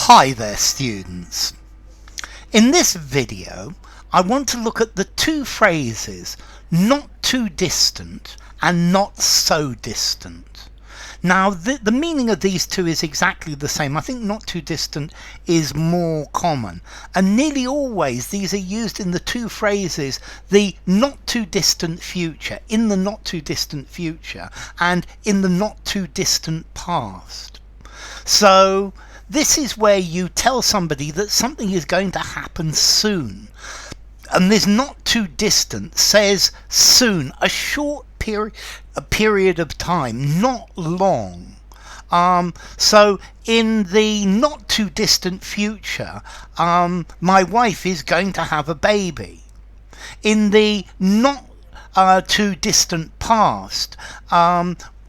Hi there students. In this video I want to look at the two phrases not too distant and not so distant. Now the meaning of these two is exactly the same. I think not too distant is more common, and nearly always these are used in the two phrases the not too distant future, in the not too distant future, and in the not too distant past. So this is where you tell somebody that something is going to happen soon. And this not too distant says soon, a short period of time, not long. So in the not too distant future, my wife is going to have a baby. In the not too distant past,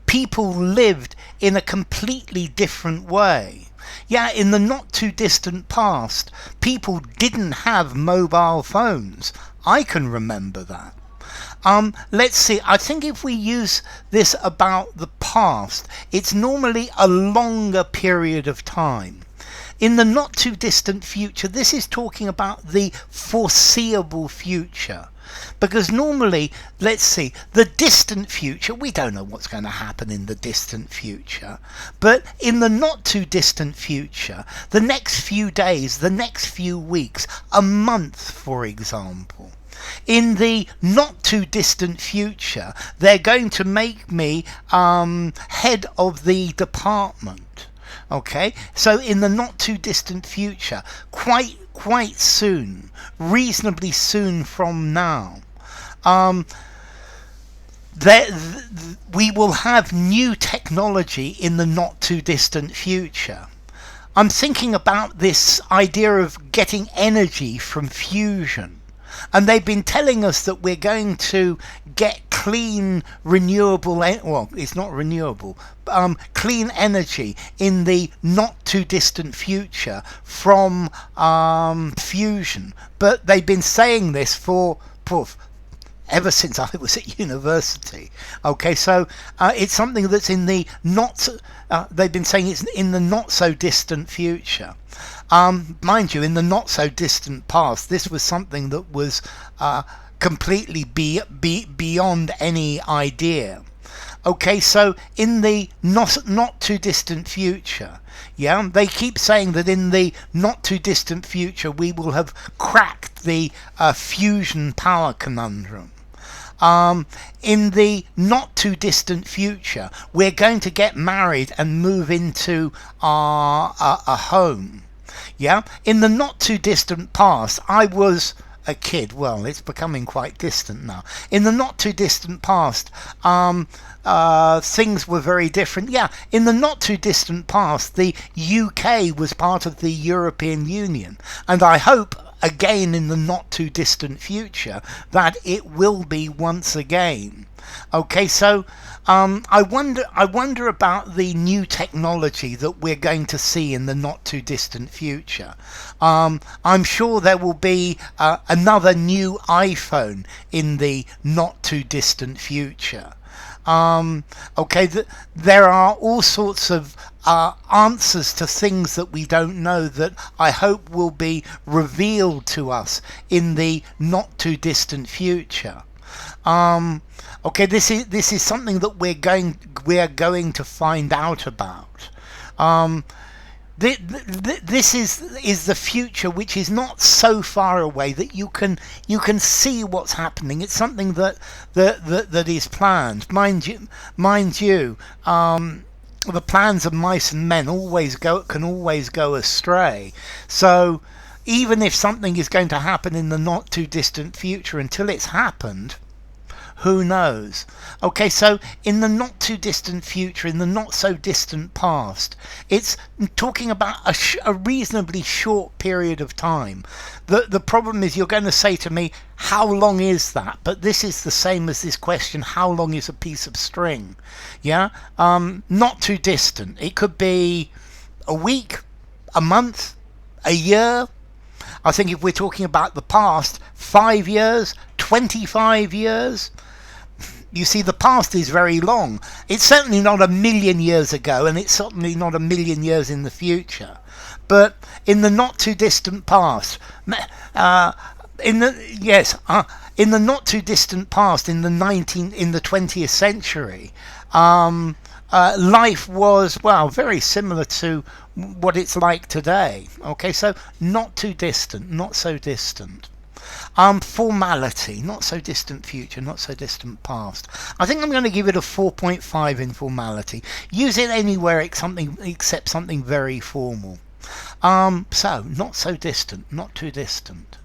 people lived in a completely different way. Yeah, in the not too distant past, people didn't have mobile phones. I can remember that. Let's see, I think if we use this about the past, it's normally a longer period of time. In the not too distant future, this is talking about the foreseeable future. Because normally, let's see, the distant future, we don't know what's going to happen in the distant future. But in the not too distant future, the next few days, the next few weeks, a month, for example. In the not too distant future, they're going to make me head of the department. Okay, so in the not too distant future, quite soon, reasonably soon from now, we will have new technology in the not too distant future. I'm thinking about this idea of getting energy from fusion. And they've been telling us that we're going to get clean, renewable, well, it's not renewable, clean energy in the not too distant future from fusion. But they've been saying this for ever since I was at university. Okay, so it's something that's in the they've been saying it's in the not so distant future. Mind you, in the not so distant past, this was something that was completely beyond any idea. Okay, so in the not too distant future, yeah, they keep saying that in the not too distant future we will have cracked the fusion power conundrum. In the not too distant future, we're going to get married and move into a home. Yeah, in the not too distant past, I was a kid. Well, it's becoming quite distant now. In the not too distant past, things were very different. Yeah, in the not too distant past, the UK was part of the European Union, and I hope again in the not too distant future that it will be once again. Okay, so I wonder about the new technology that we're going to see in the not too distant future. I'm sure there will be another new iPhone in the not too distant future. Okay, there are all sorts of answers to things that we don't know that I hope will be revealed to us in the not too distant future. Okay, this is something that we're going to find out about. This is the future, which is not so far away that you can see what's happening. It's something that is planned. Mind you, the plans of mice and men can always go astray. So even if something is going to happen in the not too distant future, until it's happened, who knows? Okay, so in the not too distant future, in the not so distant past, it's talking about a reasonably short period of time. The problem is you're going to say to me, how long is that? But this is the same as this question, how long is a piece of string? Yeah, not too distant. It could be a week, a month, a year. I think if we're talking about the past, 5 years, 25 years. You see, the past is very long. It's certainly not a million years ago, and it's certainly not a million years in the future. but in the not too distant past, uh, in the yes, in the not too distant past, in the 20th century, life was, well, very similar to what it's like today. Okay, so not too distant, not so distant. Formality, not so distant future, not so distant past. I think I'm going to give it a 4.5 in formality. Use it anywhere except something very formal. So not so distant, not too distant.